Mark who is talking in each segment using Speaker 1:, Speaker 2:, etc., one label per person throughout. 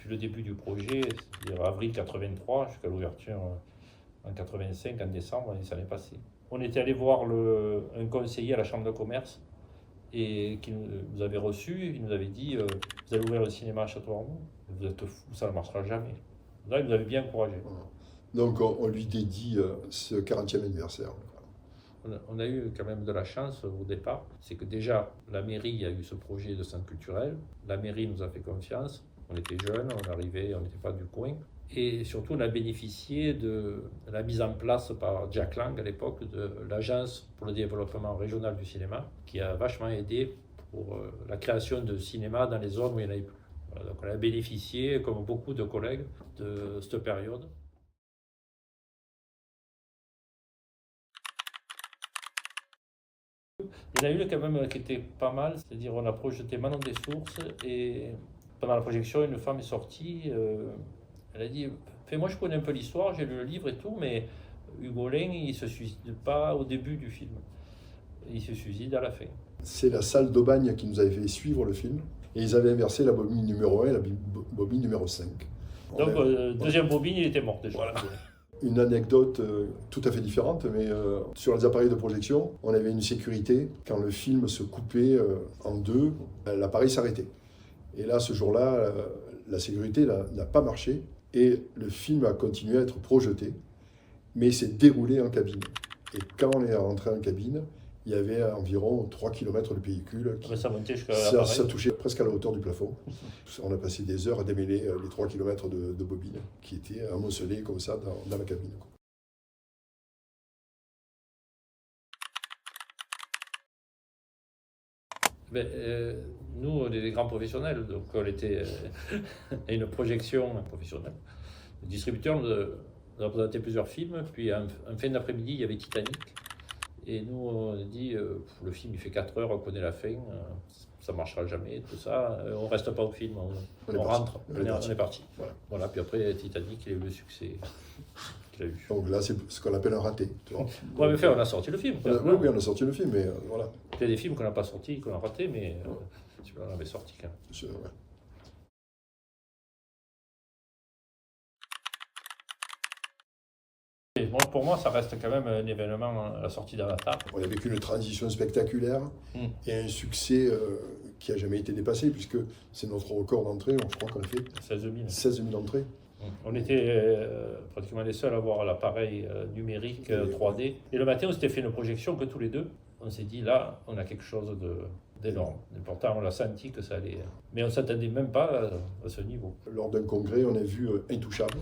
Speaker 1: depuis le début du projet, c'est-à-dire avril 83 jusqu'à l'ouverture en 85, en décembre, et ça n'est passé. On était allé voir un conseiller à la Chambre de commerce et qui nous avait reçus, il nous avait dit vous allez ouvrir le cinéma à Château-Ormeau, vous êtes fous, ça ne marchera jamais. Là, il nous avait bien encouragé.
Speaker 2: Donc on lui dédie ce 40e anniversaire.
Speaker 1: On a eu quand même de la chance au départ, c'est que déjà la mairie a eu ce projet de centre culturel, la mairie nous a fait confiance, on était jeunes, on arrivait, on n'était pas du coin, et surtout on a bénéficié de la mise en place par Jack Lang à l'époque de l'Agence pour le développement régional du cinéma, qui a vachement aidé pour la création de cinéma dans les zones où il n'y en avait plus. Voilà, donc on a bénéficié, comme beaucoup de collègues, de cette période. Il y en a une quand même qui était pas mal, c'est-à-dire on a projeté Manon des Sources et pendant la projection, une femme est sortie, elle a dit fais-moi, je connais un peu l'histoire, j'ai lu le livre et tout, mais Hugolin, il ne se suicide pas au début du film, il se suicide à la fin.
Speaker 2: C'est la salle d'Aubagne qui nous avait fait suivre le film, et ils avaient inversé la bobine numéro 1 et la bobine numéro 5.
Speaker 1: Donc, deuxième bobine, il était mort déjà. Voilà.
Speaker 2: Une anecdote tout à fait différente, mais sur les appareils de projection, on avait une sécurité. Quand le film se coupait en deux, l'appareil s'arrêtait. Et là, ce jour-là, la sécurité n'a pas marché et le film a continué à être projeté, mais s'est déroulé en cabine. Et quand on est rentré en cabine, il y avait environ 3 km de pellicule.
Speaker 1: Ça montait jusqu'à
Speaker 2: ça touchait presque à la hauteur du plafond. On a passé des heures à démêler les 3 km de bobines qui étaient amoncelées comme ça dans la cabine.
Speaker 1: Nous, on est des grands professionnels, donc on était à une projection professionnelle. Le distributeur nous a présenté plusieurs films, puis en fin d'après-midi, il y avait Titanic. Et nous, on a dit, le film, il fait 4 heures, on connaît la fin, ça ne marchera jamais, tout ça. On ne reste pas au film, on rentre, on est parti. Voilà, puis après, Titanic, il a eu le succès qu'il a eu.
Speaker 2: Donc là, c'est ce qu'on appelle un raté.
Speaker 1: Ouais, mais on a sorti le film.
Speaker 2: Oui, on a sorti le film, mais voilà.
Speaker 1: Il y a des films qu'on n'a pas sortis, qu'on a ratés, mais on avait sorti quand même.
Speaker 2: Ouais.
Speaker 1: Et bon, pour moi, ça reste quand même un événement à la sortie d'Avatar.
Speaker 2: On a vécu une transition spectaculaire et un succès qui n'a jamais été dépassé, puisque c'est notre record d'entrée. Je crois qu'on a fait 16 000 entrées.
Speaker 1: On était pratiquement les seuls à avoir l'appareil numérique 3D. Et le matin, on s'était fait une projection que tous les deux. On s'est dit, là, on a quelque chose d'énorme. Et pourtant, on a senti que ça allait. Mais on ne s'attendait même pas à ce niveau.
Speaker 2: Lors d'un congrès, on a vu Intouchable,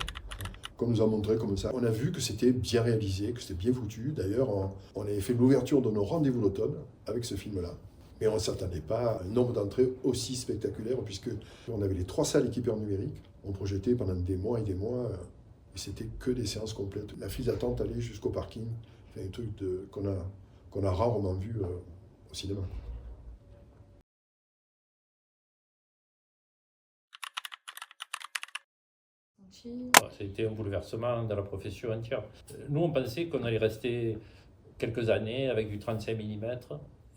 Speaker 2: qu'on nous a montré comme ça. On a vu que c'était bien réalisé, que c'était bien foutu. D'ailleurs, on avait fait l'ouverture de nos rendez-vous d'automne avec ce film-là. Mais on ne s'attendait pas à un nombre d'entrées aussi spectaculaire, puisque on avait les 3 salles équipées en numérique. On projetait pendant des mois et c'était que des séances complètes. La file d'attente allait jusqu'au parking. C'est un truc qu'on a rarement vu au cinéma.
Speaker 1: Ça a été un bouleversement dans la profession entière. Nous, on pensait qu'on allait rester quelques années avec du 35 mm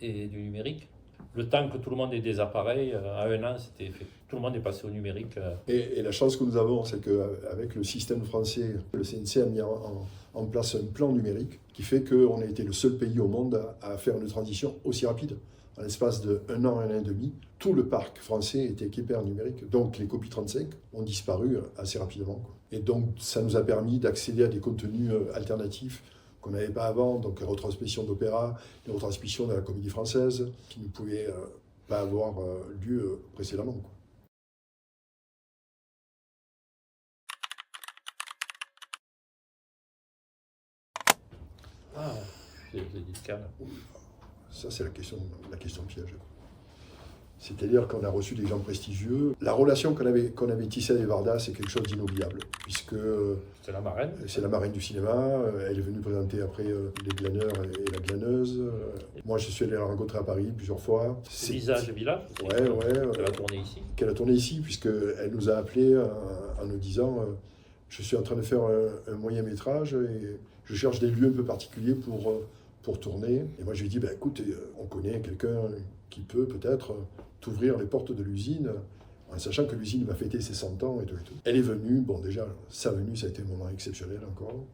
Speaker 1: et du numérique. Le temps que tout le monde ait des appareils, à 1 an, c'était fait. Tout le monde est passé au numérique.
Speaker 2: Et la chance que nous avons, c'est qu'avec le système français, le CNC a mis en place un plan numérique qui fait qu'on a été le seul pays au monde à faire une transition aussi rapide. En l'espace de 1 an, 1 an et demi, tout le parc français était équipé en numérique. Donc les copies 35 ont disparu assez rapidement. Et donc ça nous a permis d'accéder à des contenus alternatifs qu'on n'avait pas avant, donc les retransmissions d'opéra, les retransmissions de la comédie française, qui ne pouvaient pas avoir lieu précédemment.
Speaker 1: C'est discret.
Speaker 2: Ça, c'est la question piège. C'est-à-dire qu'on a reçu des gens prestigieux. La relation qu'on avait tissée avec Varda, c'est quelque chose d'inoubliable, puisque
Speaker 1: c'est la marraine.
Speaker 2: C'est la marraine du cinéma. Elle est venue présenter après Les Glaneurs et La Glaneuse. Moi, je suis allé la rencontrer à Paris plusieurs fois.
Speaker 1: C'est Visage Village.
Speaker 2: Qu'elle
Speaker 1: a tourné ici.
Speaker 2: Qu'elle a tourné ici, puisqu'elle nous a appelés en nous disant je suis en train de faire un moyen-métrage et je cherche des lieux un peu particuliers pour tourner. Et moi, je lui ai dit, écoute, on connaît quelqu'un qui peut peut-être t'ouvrir les portes de l'usine en sachant que l'usine va fêter ses 100 ans et tout et tout. Elle est venue, bon déjà, sa venue, ça a été un moment exceptionnel encore.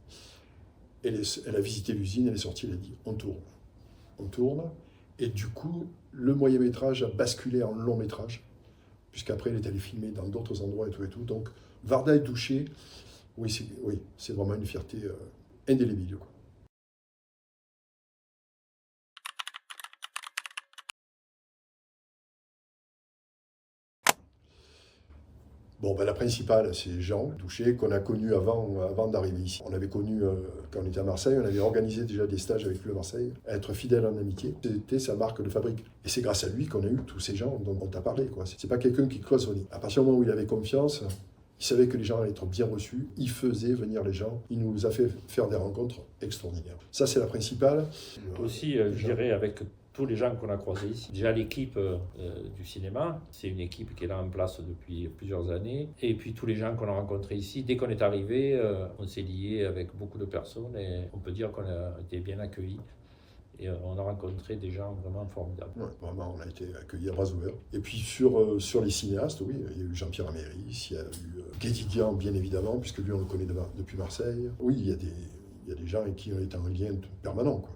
Speaker 2: Elle a visité l'usine, elle est sortie, elle a dit, on tourne. On tourne, et du coup, le moyen-métrage a basculé en long-métrage, puisqu'après, elle est allée filmer dans d'autres endroits et tout et tout. Donc, Varda et Doucher, oui, c'est vraiment une fierté indélébile, quoi. Bon, ben, la principale, c'est Jean Doucher, qu'on a connu avant d'arriver ici. On l'avait connu quand on était à Marseille, on avait organisé déjà des stages avec lui à Marseille. Être fidèle en amitié, c'était sa marque de fabrique. Et c'est grâce à lui qu'on a eu tous ces gens dont on t'a parlé, quoi. C'est pas quelqu'un qui cloisonnait. À partir du moment où il avait confiance, il savait que les gens allaient être bien reçus, il faisait venir les gens, il nous a fait faire des rencontres extraordinaires. Ça, c'est la principale.
Speaker 1: Aussi, je dirais, avec tous les gens qu'on a croisés ici. Déjà, l'équipe du cinéma, c'est une équipe qui est là en place depuis plusieurs années. Et puis, tous les gens qu'on a rencontrés ici, dès qu'on est arrivé, on s'est lié avec beaucoup de personnes et on peut dire qu'on a été bien accueillis. Et on a rencontré des gens vraiment formidables.
Speaker 2: Ouais, vraiment, on a été accueillis à bras ouverts. Et puis sur les cinéastes, oui, il y a eu Jean-Pierre Améris, il y a eu Guédiguian, bien évidemment, puisque lui, on le connaît depuis Marseille. Oui, il y a des gens avec qui on est en lien permanent, quoi.